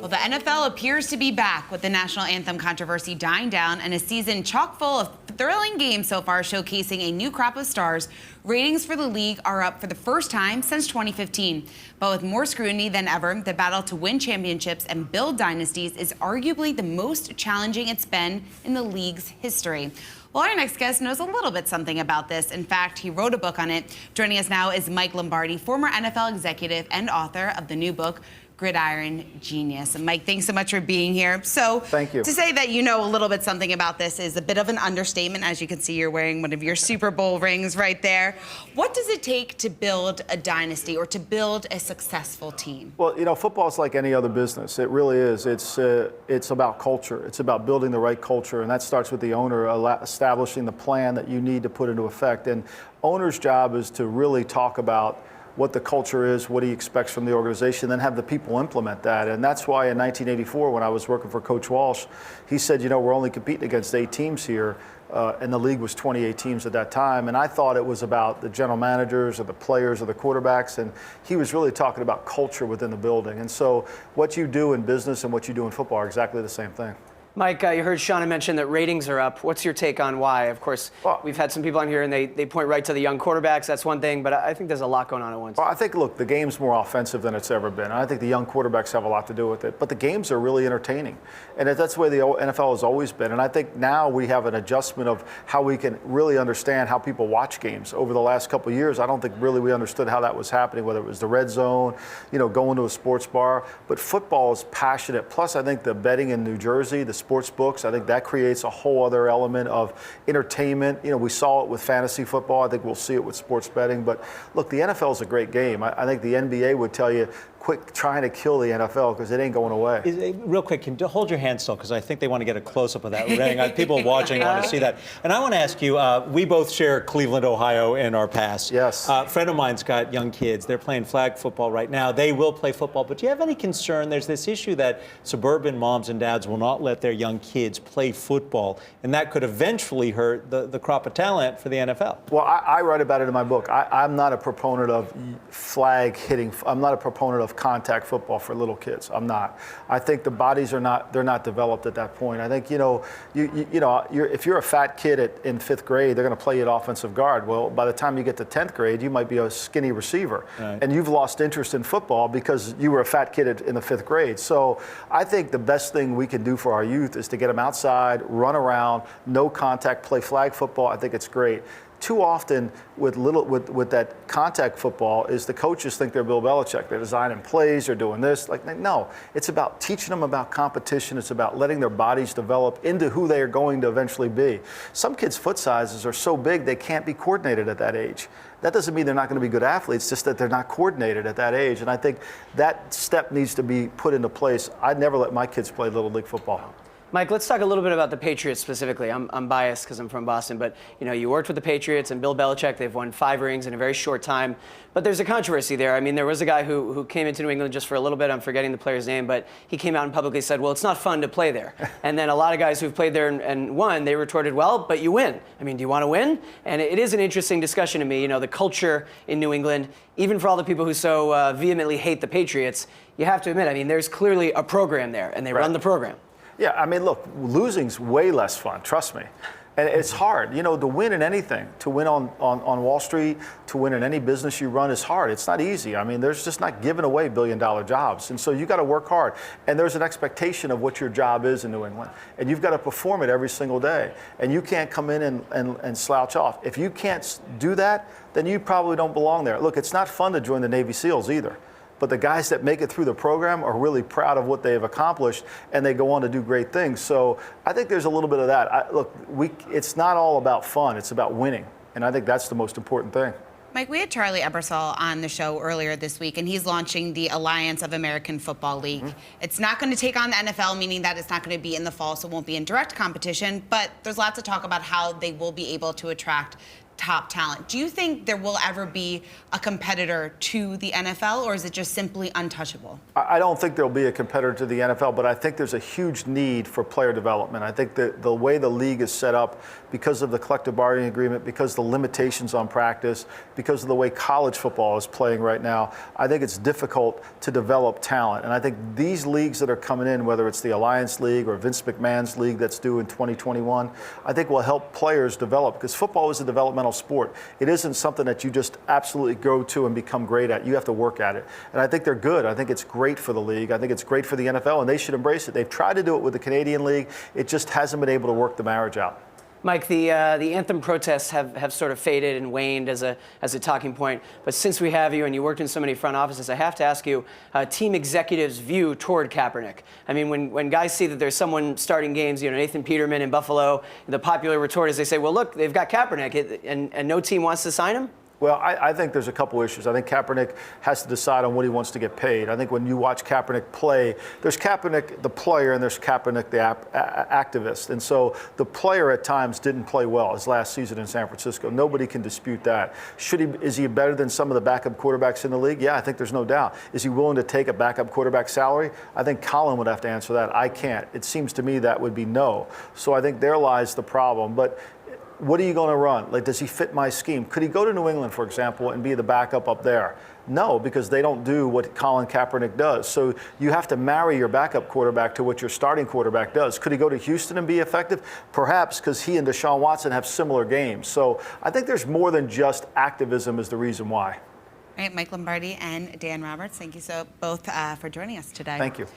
Well, the NFL appears to be back with the national anthem controversy dying down and a season chock full of thrilling games so far, showcasing a new crop of stars. Ratings for the league are up for the first time since 2015. But with more scrutiny than ever, the battle to win championships and build dynasties is arguably the most challenging it's been in the league's history. Well, our next guest knows a little bit something about this. In fact, he wrote a book on it. Joining us now is Mike Lombardi, former NFL executive and author of the new book, Gridiron Genius. And Mike, thanks so much for being here. So, thank you. To say that you know a little bit something about this is a bit of an understatement. As you can see, you're wearing one of your Super Bowl rings right there. What does it take to build a dynasty or to build a successful team? Well, you know, football is like any other business. It really is. It's about culture. It's about building the right culture, and that starts with the owner establishing the plan that you need to put into effect. And owner's job is to really talk about what the culture is, what he expects from the organization, then have the people implement that. And that's why in 1984, when I was working for Coach Walsh, he said, you know, we're only competing against 8 teams here, and the league was 28 teams at that time. And I thought it was about the general managers or the players or the quarterbacks, and he was really talking about culture within the building. And so what you do in business and what you do in football are exactly the same thing. Mike, you heard Shauna mention that ratings are up. What's your take on why? Of course, we've had some people on here and they point right to the young quarterbacks. That's one thing, but I think there's a lot going on at once. Well, I think, look, the game's more offensive than it's ever been. I think the young quarterbacks have a lot to do with it, but the games are really entertaining. And that's the way the NFL has always been. And I think now we have an adjustment of how we can really understand how people watch games. Over the last couple of years, I don't think really we understood how that was happening, whether it was the red zone, you know, going to a sports bar. But football is passionate. Plus, I think the betting in New Jersey, the sports books, I think that creates a whole other element of entertainment. You know, we saw it with fantasy football. I think we'll see it with sports betting. But look, the NFL is a great game. I think the NBA would tell you, quit trying to kill the NFL because it ain't going away. Real quick, can you hold your hand still, because I think they want to get a close-up of that ring. People watching want to see that. And I want to ask you, we both share Cleveland, Ohio in our past. Yes. A friend of mine's got young kids. They're playing flag football right now. They will play football. But do you have any concern? There's this issue that suburban moms and dads will not let their young kids play football, and that could eventually hurt the crop of talent for the NFL. Well, I write about it in my book. I'm not a proponent of flag hitting. I'm not a proponent of contact football for little kids. I'm not. I think the bodies are not developed at that point. I think, you know, if you're a fat kid in 5th grade, they're going to play you at offensive guard. Well, by the time you get to 10th grade, you might be a skinny receiver. Right. And you've lost interest in football because you were a fat kid in the 5th grade. So I think the best thing we can do for our youth is to get them outside, run around, no contact, play flag football. I think it's great. Too often with that contact football is the coaches think they're Bill Belichick. They're designing plays, they're doing this. Like, no, it's about teaching them about competition. It's about letting their bodies develop into who they are going to eventually be. Some kids' foot sizes are so big they can't be coordinated at that age. That doesn't mean they're not going to be good athletes, just that they're not coordinated at that age. And I think that step needs to be put into place. I'd never let my kids play Little League football. Mike, let's talk a little bit about the Patriots specifically. I'm biased because I'm from Boston, but you know, you worked with the Patriots and Bill Belichick. They've won 5 rings in a very short time. But there's a controversy there. I mean, there was a guy who came into New England just for a little bit. I'm forgetting the player's name, but he came out and publicly said, well, it's not fun to play there. And then a lot of guys who've played there and won, they retorted, well, but you win. I mean, do you want to win? And it is an interesting discussion to me. You know, the culture in New England, even for all the people who so vehemently hate the Patriots, you have to admit, I mean, there's clearly a program there, and they run the program. Yeah, I mean, look, losing's way less fun, trust me. And it's hard, you know, to win in anything, to win on Wall Street, to win in any business you run is hard. It's not easy. I mean, there's just not giving away billion-dollar jobs. And so you got to work hard. And there's an expectation of what your job is in New England. And you've got to perform it every single day. And you can't come in and slouch off. If you can't do that, then you probably don't belong there. Look, it's not fun to join the Navy SEALs either. But the guys that make it through the program are really proud of what they have accomplished, and they go on to do great things. So I think there's a little bit of that. It's not all about fun. It's about winning. And I think that's the most important thing. Mike, we had Charlie Ebersol on the show earlier this week, and he's launching the Alliance of American Football League. Mm-hmm. It's not going to take on the NFL, meaning that it's not going to be in the fall, so it won't be in direct competition. But there's lots of talk about how they will be able to attract top talent. Do you think there will ever be a competitor to the NFL, or is it just simply untouchable? I don't think there'll be a competitor to the NFL, but I think there's a huge need for player development. I think that the way the league is set up, because of the collective bargaining agreement, because of the limitations on practice, because of the way college football is playing right now, I think it's difficult to develop talent. And I think these leagues that are coming in, whether it's the Alliance League or Vince McMahon's league that's due in 2021, I think will help players develop, because football is a developmental sport. It isn't something that you just absolutely go to and become great at. You have to work at it. And I think they're good. I think it's great for the league. I think it's great for the NFL, and they should embrace it. They've tried to do it with the Canadian League. It just hasn't been able to work the marriage out. Mike, the anthem protests have sort of faded and waned as a talking point. But since we have you and you worked in so many front offices, I have to ask you, team executives' view toward Kaepernick. I mean, when guys see that there's someone starting games, Nathan Peterman in Buffalo, the popular retort is they say, well, look, they've got Kaepernick, and no team wants to sign him? Well, I think there's a couple issues. I think Kaepernick has to decide on what he wants to get paid. I think when you watch Kaepernick play, there's Kaepernick the player and there's Kaepernick the activist. And so the player at times didn't play well his last season in San Francisco. Nobody can dispute that. Is he better than some of the backup quarterbacks in the league? Yeah, I think there's no doubt. Is he willing to take a backup quarterback salary? I think Colin would have to answer that. I can't. It seems to me that would be no. So I think there lies the problem. But what are you going to run? Like, does he fit my scheme? Could he go to New England, for example, and be the backup up there? No, because they don't do what Colin Kaepernick does. So you have to marry your backup quarterback to what your starting quarterback does. Could he go to Houston and be effective? Perhaps, because he and Deshaun Watson have similar games. So I think there's more than just activism is the reason why. All right, Mike Lombardi and Dan Roberts, thank you both for joining us today. Thank you.